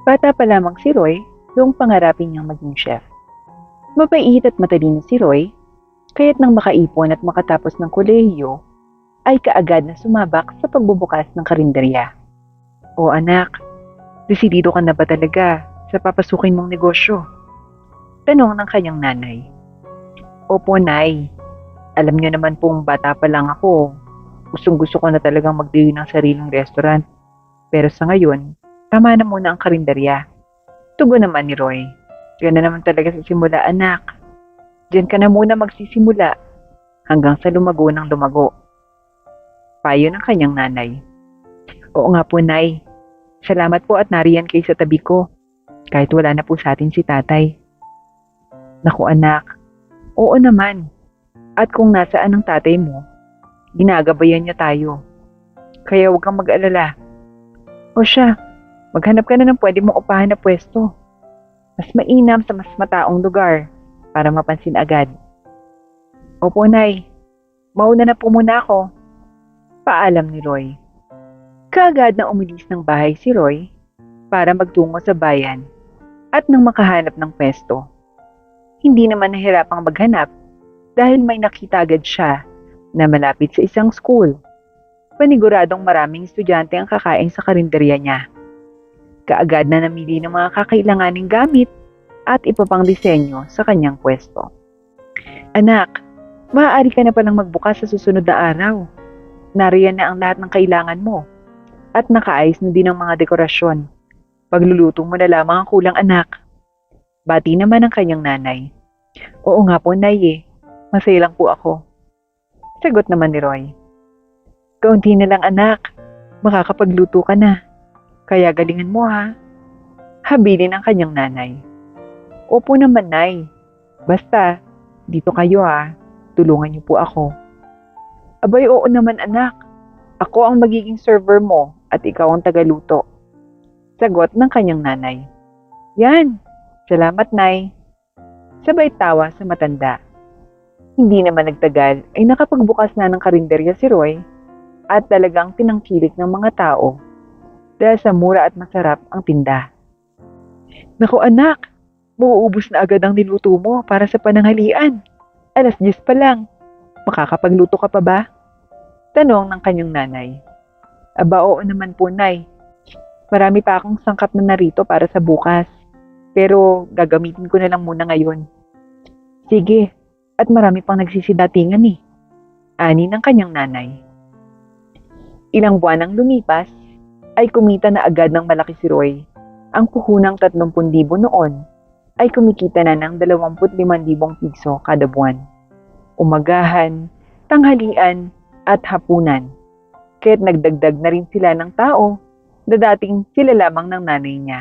Bata pa lamang si Roy noong pangarapin niyang maging chef. Mabait at matalino si Roy, kaya't nang makaipon at makatapos ng kolehiyo, ay kaagad na sumabak sa pagbubukas ng karinderya. O anak, desidido ka na ba talaga sa papasukin mong negosyo? Tanong ng kanyang nanay. Opo, Nay. Alam niyo naman pong bata pa lang ako. Gustong-gusto ko na talagang magdiyo ng sariling restaurant. Pero sa ngayon, tama na muna ang karinderya. Tugon naman ni Roy. Ganda naman talaga sa simula, anak. Diyan ka na muna magsisimula hanggang sa lumago ng lumago. Payo ng kanyang nanay. Oo nga po, Nay. Salamat po at nariyan kayo sa tabi ko. Kahit wala na po sa atin si tatay. Naku anak, oo naman. At kung nasaan ang tatay mo, ginagabayan niya tayo. Kaya huwag kang mag-alala. O siya, maghanap ka na ng pwede mong upahan na pwesto. Mas mainam sa mas mataong lugar para mapansin agad. Opo, Nay. Mauna na po muna ako. Paalam ni Roy. Kaagad na umilis ng bahay si Roy para magtungo sa bayan at nang makahanap ng pwesto. Hindi naman nahirapang maghanap dahil may nakita agad siya na malapit sa isang school. Paniguradong maraming estudyante ang kakain sa karinderya niya. Kaagad na namili ng mga kakailanganing gamit at iba pang disenyo sa kanyang pwesto. Anak, maaari ka na palang magbukas sa susunod na araw. Nariyan na ang lahat ng kailangan mo at nakaayos na din ang mga dekorasyon. Pagluluto mo na lamang ang kulang, anak. Bati naman ang kanyang nanay. Oo nga po, Nay eh. Masaya lang po ako. Sagot naman ni Roy. Kaunti na lang, anak. Makakapagluto ka na. Kaya galingan mo ha. Habilin ang kanyang nanay. Opo naman, Nay. Basta, dito kayo ha. Tulungan niyo po ako. Abay, oo naman, anak. Ako ang magiging server mo at ikaw ang tagaluto. Sagot ng kanyang nanay. Yan. Salamat, Nay. Sabay tawa sa matanda. Hindi naman nagtagal ay nakapagbukas na ng karinderya si Roy at talagang tinangkilik ng mga tao dahil sa mura at masarap ang tinda. Naku anak, mauubos na agad ang niluto mo para sa pananghalian. 10:00 pa lang. Makakapagluto ka pa ba? Tanong ng kanyang nanay. Aba oo naman po, Nay. Marami pa akong sangkap na narito para sa bukas. Pero gagamitin ko na lang muna ngayon. Sige, at marami pang nagsisidatingan eh. Ani ng kanyang nanay. Ilang buwan ang lumipas, ay kumita na agad ng malaki si Roy. Ang puhunang 30,000 noon ay kumikita na ng 25,000 piso kada buwan. Umagahan, tanghalian, at hapunan. Kaya't nagdagdag na rin sila ng tao na dating sila lamang ng nanay niya.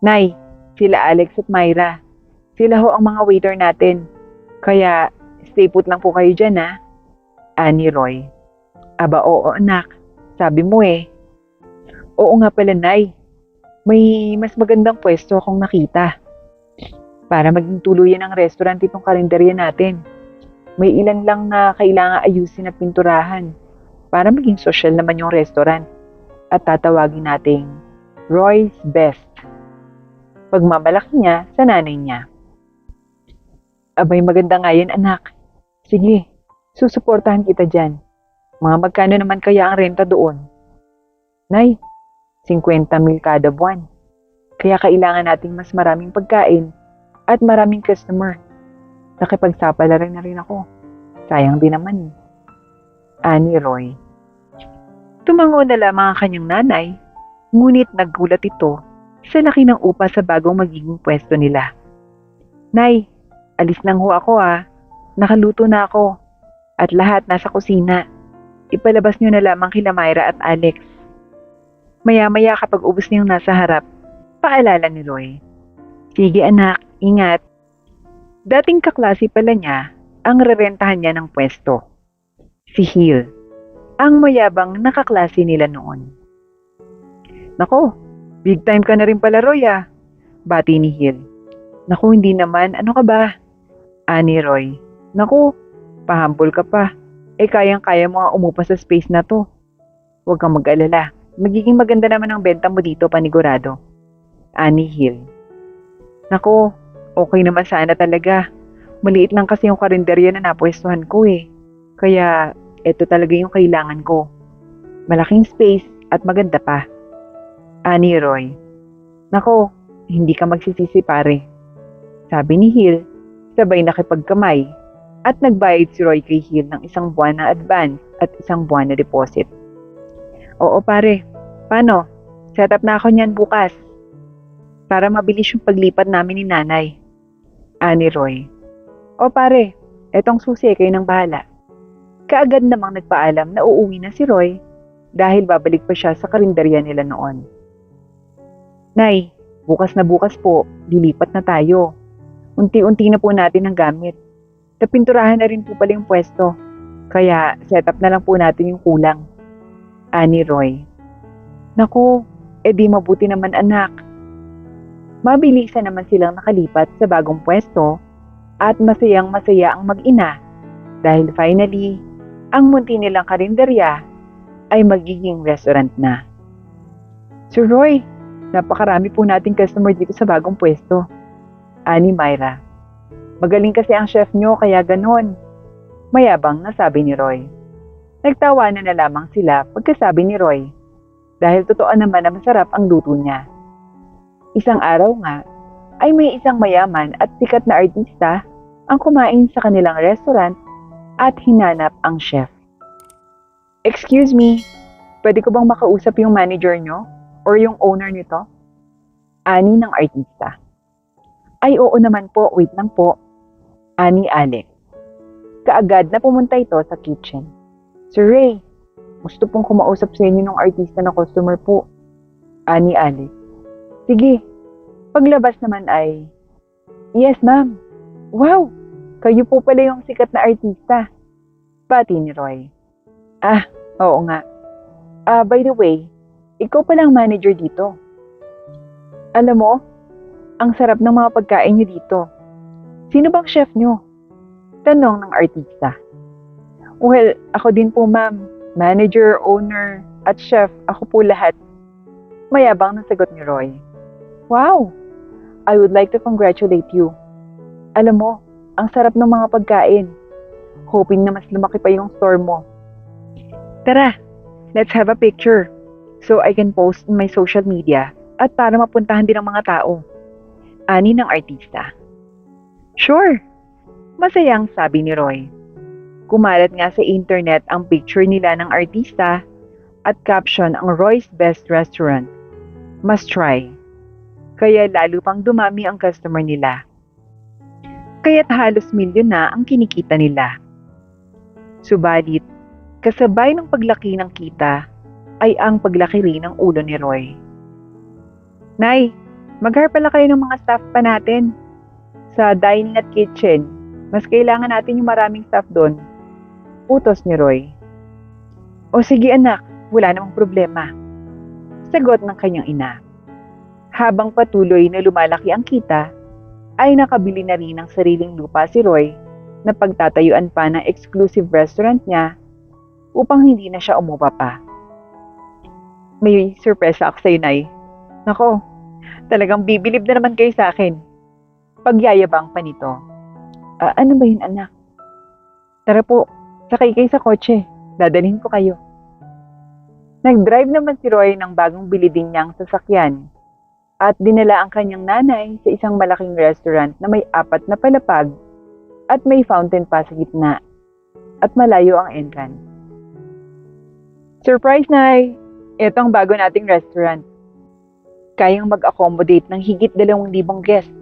Nay, sila Alex at Myra. Sila ho ang mga waiter natin. Kaya stay put lang po kayo dyan ha. Ani Roy. Aba oo anak, sabi mo eh. Oo nga pala, Nay. May mas magandang pwesto akong nakita. Para maging tuluyan ang restaurant itong karinderya natin. May ilan lang na kailangan ayusin at pinturahan para maging social naman yung restaurant. At tatawagin nating Roy's Best. Pagmamalaki niya sa nanay niya. Abay maganda nga yan anak. Sige, susuportahan kita dyan. Mga magkano naman kaya ang renta doon? Nay, 50,000 kada buwan. Kaya kailangan nating mas maraming pagkain at maraming customer. Nakipagsapala rin na rin ako. Sayang din naman. Ani Roy. Tumango na lamang ang kanyang nanay, ngunit naggulat ito sa laki ng upa sa bagong magiging pwesto nila. Nay, alis lang ho ako ah. Nakaluto na ako. At lahat nasa kusina. Ipalabas niyo na lamang kila Myra at Alex. Maya-maya kapag ubos na yung nasa harap, paalala ni Roy. Sige anak, ingat. Dating kaklase pala niya ang rerentahan niya ng pwesto. Si Hill, ang mayabang nakaklase nila noon. Nako, big time ka na rin pala Roy ah. Bati ni Hill. Naku, hindi naman. Ano ka ba? Ani Roy. Naku, pahambol ka pa. Kayang-kaya mo nga umupa sa space na to. Huwag kang mag-alala. Magiging maganda naman ang benta mo dito, panigurado. Ani Hill. Naku, okay naman sana talaga. Maliit lang kasi yung karinderya na napwestuhan ko eh. Kaya, eto talaga yung kailangan ko. Malaking space at maganda pa. Ani Roy. Naku, hindi ka magsisisi pare. Sabi ni Hill, sabay nakipagkamay at nagbayad si Roy kay Hill ng 1 buwan na advance at 1 buwan na deposit. Oo pare, paano? Set up na ako niyan bukas para mabilis yung paglipat namin ni nanay. Ani Roy. O pare, etong susi kayo ng bahala. Kaagad namang nagpaalam na uuwi na si Roy dahil babalik pa siya sa karinderya nila noon. Nay, bukas na bukas po, lilipat na tayo. Unti-unti na po natin ang gamit. Napinturahan na rin po pala yung pwesto. Kaya set up na lang po natin yung kulang. Ani Roy. Naku, edi mabuti naman anak. Mabilisan naman silang nakalipat sa bagong pwesto at masayang masaya ang mag-ina dahil finally, ang munti nilang karinderya ay magiging restaurant na. Sir Roy, napakarami po nating customer dito sa bagong pwesto. Ani Myra. Magaling kasi ang chef nyo kaya ganon. Mayabang na sabi ni Roy. Nagtawanan na lamang sila pagkasabi ni Roy dahil totoo naman na masarap ang luto niya. Isang araw nga ay may isang mayaman at sikat na artista ang kumain sa kanilang restaurant at hinanap ang chef. Excuse me, pwede ko bang makausap yung manager nyo or yung owner nito? Ani ng artista. Ay oo naman po, wait lang po. Ani Alex. Kaagad na pumunta ito sa kitchen. Sir Ray, gusto pong kumausap sa inyo ng artista na customer po. Ani Alex. Sige, paglabas naman ay, yes ma'am. Wow, kayo po pala yung sikat na artista. Pati ni Roy. Ah, oo nga. By the way, ikaw pala ang manager dito. Alam mo, ang sarap ng mga pagkain niyo dito. Sino bang chef niyo? Tanong ng artista. Well, ako din po ma'am. Manager, owner, at chef, ako po lahat. Mayabang na sagot ni Roy. Wow! I would like to congratulate you. Alam mo, ang sarap ng mga pagkain. Hoping na mas lumaki pa yung store mo. Tara, let's have a picture so I can post in my social media at para mapuntahan din ng mga tao. Ani ng artista. Sure! Masayang sabi ni Roy. Kumalat nga sa internet ang picture nila ng artista at caption ang Roy's Best Restaurant. Must try. Kaya lalo pang dumami ang customer nila. Kaya't halos milyon na ang kinikita nila. Subalit, kasabay ng paglaki ng kita ay ang paglaki rin ng ulo ni Roy. Nay, mag-hire pala kayo ng mga staff pa natin. Sa dining at kitchen, mas kailangan natin yung maraming staff doon. Utos ni Roy. O sige anak, wala namang problema. Sagot ng kanyang ina. Habang patuloy na lumalaki ang kita, ay nakabili na rin ng sariling lupa si Roy na pagtatayuan pa ng exclusive restaurant niya upang hindi na siya umupa pa. May surpresa ako sa'yo, Nay. Nako, talagang bibilib na naman kayo sa akin. Pagyayabang pa nito. Ano ba yun anak? Tara po, sakay kayo sa kotse. Dadalhin ko kayo. Nag-drive naman si Roy ng bagong bili din niyang sasakyan at dinala ang kanyang nanay sa isang malaking restaurant na may 4 na palapag at may fountain pa sa gitna at malayo ang entrance. Surprise, Nay! Ito ang bago nating restaurant. Kayang mag-accommodate ng higit 2,000 guests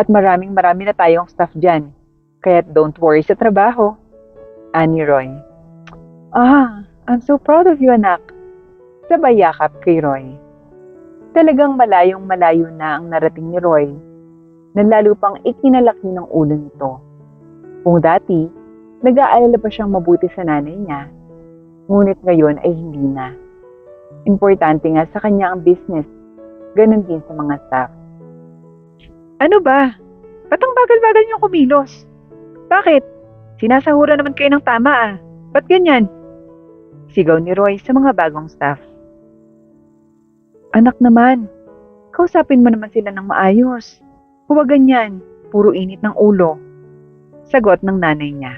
at marami na tayong staff dyan. Kaya't don't worry sa trabaho. Ani Roy. I'm so proud of you, anak. Sabay yakap kay Roy. Talagang malayong malayo na ang narating ni Roy na lalo pang ikinalaki ng ulo nito. Kung dati, nag-aalala pa siyang mabuti sa nanay niya, ngunit ngayon ay hindi na. Importante nga sa kanya ang business, ganun din sa mga staff. Ano ba? Ba't ang bagal-bagal niyong kumilos? Bakit? Sinasahura naman kayo ng tama ah. Ba't ganyan? Sigaw ni Roy sa mga bagong staff. Anak naman, kausapin mo naman sila ng maayos. Huwag ganyan, puro init ng ulo. Sagot ng nanay niya.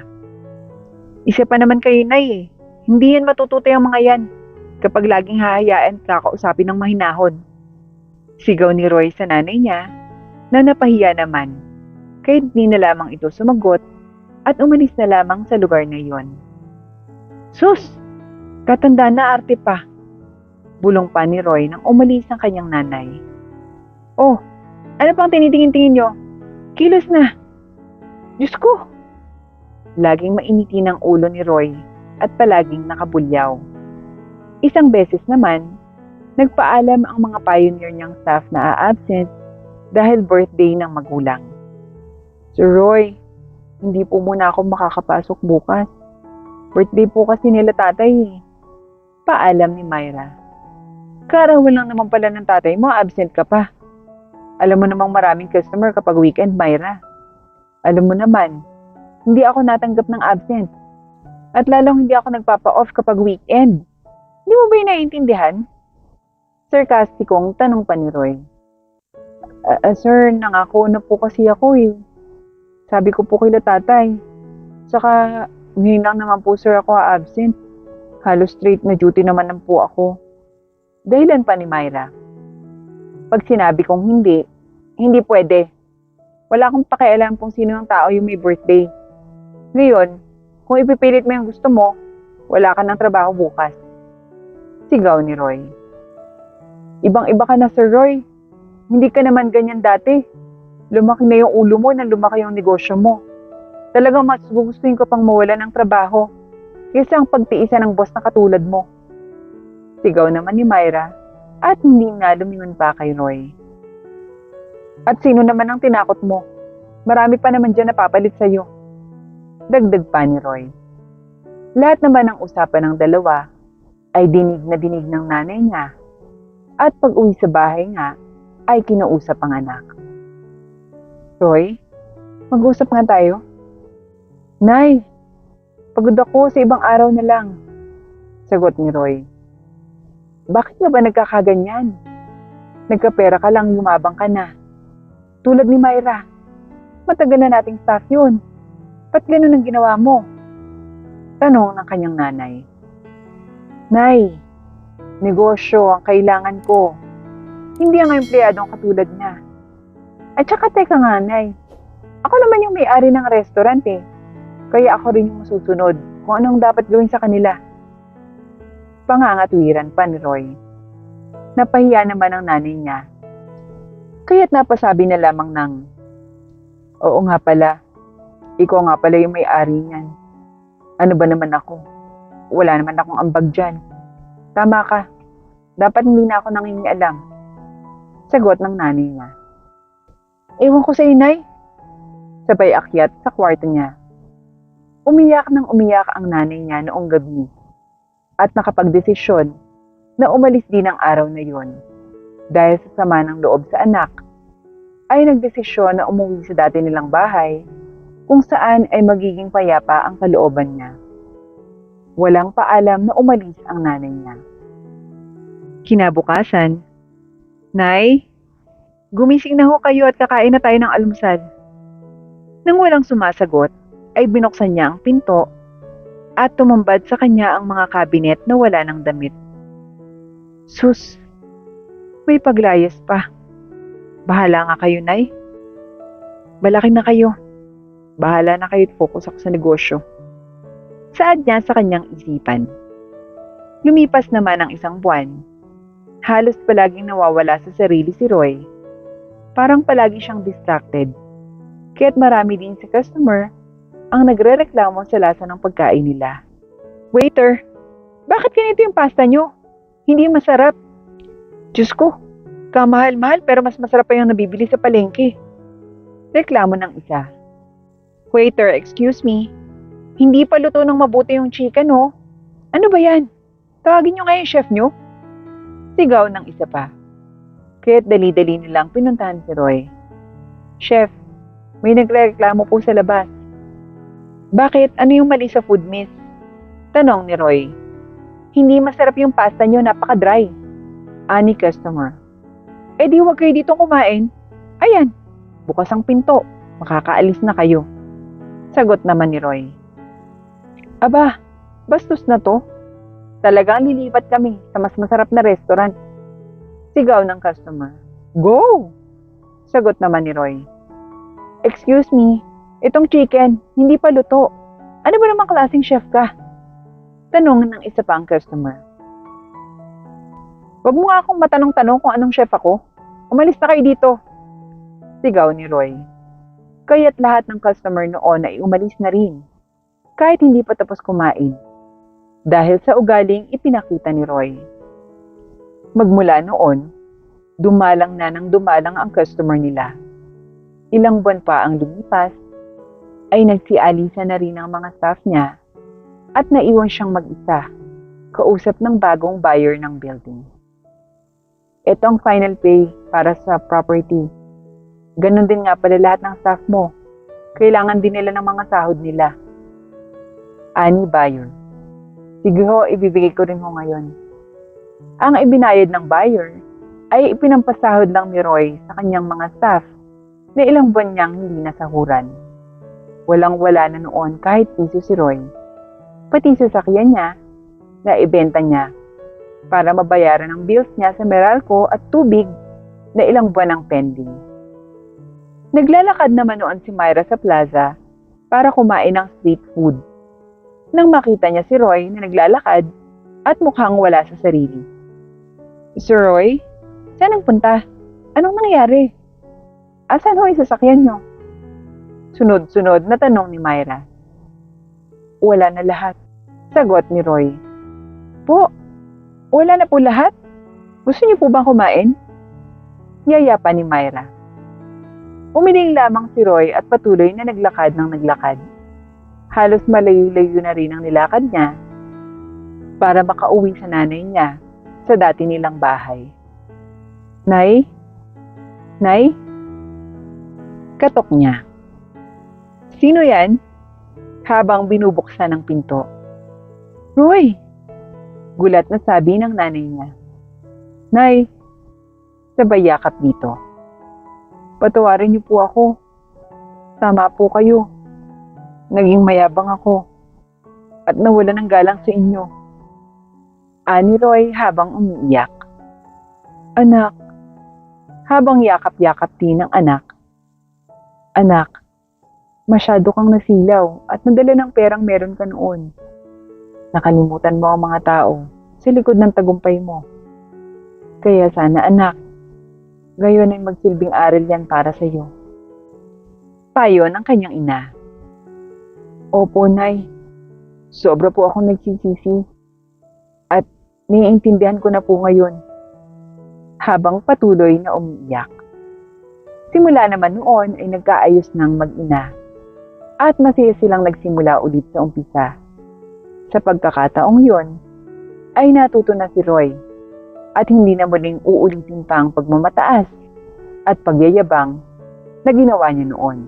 Isa pa naman kayo, Nay eh. Hindi yan matututo ang mga yan kapag laging hahayaan kakausapin ng mahinahon. Sigaw ni Roy sa nanay niya na napahiya naman. Kaya hindi na lamang ito sumagot at umalis na lamang sa lugar na iyon. Sus! Katanda na arte pa. Bulong pa ni Roy nang umalis ang kanyang nanay. Oh, ano pang tinitingin-tingin nyo? Kilos na! Diyos ko! Laging mainiti ng ulo ni Roy at palaging nakabulyaw. Isang beses naman, nagpaalam ang mga pioneer niyang staff na a-absent dahil birthday ng magulang. Sir Roy, hindi po muna ako makakapasok bukas. Birthday po kasi nila tatay eh. Paalam ni Myra. Kaarawan lang naman pala ng tatay mo, absent ka pa. Alam mo namang maraming customer kapag weekend, Myra. Alam mo naman, hindi ako natanggap ng absent. At lalong hindi ako nagpapa-off kapag weekend. Hindi mo ba yung naiintindihan? Sarkastikong tanong pa ni Roy. Sir, nangako na po kasi ako eh. Sabi ko po kay tatay. Saka, ngayon lang naman po sir ako absent. Halos straight na duty naman lang po ako. Dahilan pa ni Myra. Pag sinabi kong hindi, hindi pwede. Wala akong pakialam kung sino ang tao yung may birthday. Ngayon, kung ipipilit mo yung gusto mo, wala ka ng trabaho bukas. Sigaw ni Roy. Ibang-iba ka na, Sir Roy. Hindi ka naman ganyan dati. Lumaki na yung ulo mo na lumaki yung negosyo mo. Talagang mas gugustuhin ko pang mawala ng trabaho kaysa ang pagtiisa ng boss na katulad mo. Sigaw naman ni Myra at hindi na lumingon pa kay Roy. At sino naman ang tinakot mo? Marami pa naman dyan napapalit sa'yo. Dagdag pa ni Roy. Lahat naman ng usapan ng dalawa ay dinig na dinig ng nanay niya at pag uwi sa bahay nga ay kinausap ang anak. Roy, mag-usap nga tayo. Nay, pagod ako sa ibang araw na lang. Sagot ni Roy. Bakit nga ba nagkakaganyan? Nagkapera ka lang, yumabang ka na. Tulad ni Myra, matagal na nating staff yun. Ba't ganun ang ginawa mo? Tanong ng kanyang nanay. Nay, negosyo ang kailangan ko. Hindi ang empleyadong katulad niya. At saka teka nga, Nay. Ako naman yung may-ari ng restaurant eh. Kaya ako rin yung masusunod kung anong dapat gawin sa kanila. Pangangatwiran pa ni Roy. Napahiya naman ang nanay niya. Kaya't napasabi na lamang ng, oo nga pala, ikaw nga pala yung may-ari niyan. Ano ba naman ako? Wala naman akong ambag dyan. Tama ka, dapat hindi na ako nangingialam. Sagot ng nanay niya. Ewan ko sa inay. Sabay akyat sa kwarto niya. Umiyak nang umiyak ang nanay niya noong gabi at nakapagdesisyon na umalis din ang araw na yon. Dahil sa sama ng loob sa anak, ay nagdesisyon na umuwi sa dati nilang bahay kung saan ay magiging payapa ang kalooban niya. Walang paalam na umalis ang nanay niya. Kinabukasan, Nay, gumising na ho kayo at kakain na tayo ng almusal. Nang walang sumasagot, ay binuksan niya ang pinto at tumambad sa kanya ang mga kabinet na wala ng damit. Sus, may paglayas pa. Bahala nga kayo, Nay. Balaki na kayo. Bahala na kayo at focus ako sa negosyo. Saad niya sa kanyang isipan. Lumipas naman ang isang buwan. Halos palaging nawawala sa sarili si Roy. Parang palagi siyang distracted. Kaya't marami din sa customer ang nagrereklamo sa lasa ng pagkain nila. Waiter, bakit ganito yung pasta nyo? Hindi masarap. Diyos ko, kamahal-mahal pero mas masarap pa yung nabibili sa palengke. Reklamo ng isa. Waiter, excuse me. Hindi pa luto ng mabuti yung chicken, oh. Ano ba yan? Tawagin nyo nga yung chef nyo. Sigaw ng isa pa. Kaya't dali-dali nilang pinuntahan si Roy. Chef, May nagrereklamo po sa labas. Bakit? Ano yung mali sa food, miss? Tanong ni Roy. Hindi masarap yung pasta nyo, napaka-dry. Ani customer. Eh di wag kayo dito kumain. Ayan, bukas ang pinto. Makakaalis na kayo. Sagot naman ni Roy. Aba, bastos na to. Talagang lilipat kami sa mas masarap na restaurant. Sigaw ng customer. Go! Sagot naman ni Roy. Excuse me, itong chicken, hindi pa luto. Ano ba namang klaseng chef ka? Tanong ng isa pang customer. Huwag mo nga akong matanong-tanong kung anong chef ako. Umalis na kayo dito. Sigaw ni Roy. Kaya't lahat ng customer noon ay umalis na rin. Kahit hindi pa tapos kumain. Dahil sa ugaling ipinakita ni Roy. Magmula noon, dumalang na ng dumalang ang customer nila. Ilang buwan pa ang lumipas, ay nagsialisa na rin ang mga staff niya at naiwan siyang mag-isa, kausap ng bagong buyer ng building. Ito ang final pay para sa property. Ganon din nga pala lahat ng staff mo. Kailangan din nila ng mga sahod nila. Ani buyer. Sige ho, ibibigay ko rin ho ngayon. Ang ibinayad ng buyer ay ipinampasahod lang ni Roy sa kanyang mga staff na ilang buwan niyang hindi nasahuran. Walang-wala na noon kahit piso si Roy. Pati sasakyan niya na ibenta niya para mabayaran ang bills niya sa Meralco at tubig na ilang buwan ang pending. Naglalakad naman noon si Myra sa plaza para kumain ng street food. Nang makita niya si Roy na naglalakad at mukhang wala sa sarili. Sir Roy, saan ang punta? Anong nangyari? Asan ho yung sasakyan niyo? Sunod-sunod na tanong ni Myra. Wala na lahat. Sagot ni Roy. Po, wala na po lahat? Gusto niyo po bang kumain? Yayapa ni Myra. Umiling lamang si Roy at patuloy na naglakad ng naglakad. Halos malayo-layo na rin ang nilakad niya para makauwi sa nanay niya sa dati nilang bahay. Nay? Nay? Katok niya. Sino yan? Habang binubuksan ng pinto. Roy! Gulat na sabi ng nanay niya. Nay, sabay yakap dito. Patawarin niyo po ako. Tama po kayo. Naging mayabang ako. At nawala ng galang sa inyo. Ani Roy habang umiiyak. Anak. Habang yakap-yakap din ng anak. Anak, masyado kang nasilaw at nadala ng perang meron ka noon. Nakalimutan mo ang mga tao sa likod ng tagumpay mo. Kaya sana anak, gayon ay magsilbing aral yan para sa iyo. Payo ng kanyang ina. Opo, Nay. Sobra po akong nagsisisi. At naiintindihan ko na po ngayon. Habang patuloy na umiiyak. Simula naman noon ay nagkaayos ng mag-ina. At masaya silang nagsimula ulit sa umpisa. Sa pagkakataong yon, ay natuto na si Roy. At hindi na muling uulitin pa ang pagmamataas at pagyayabang na ginawa niya noon.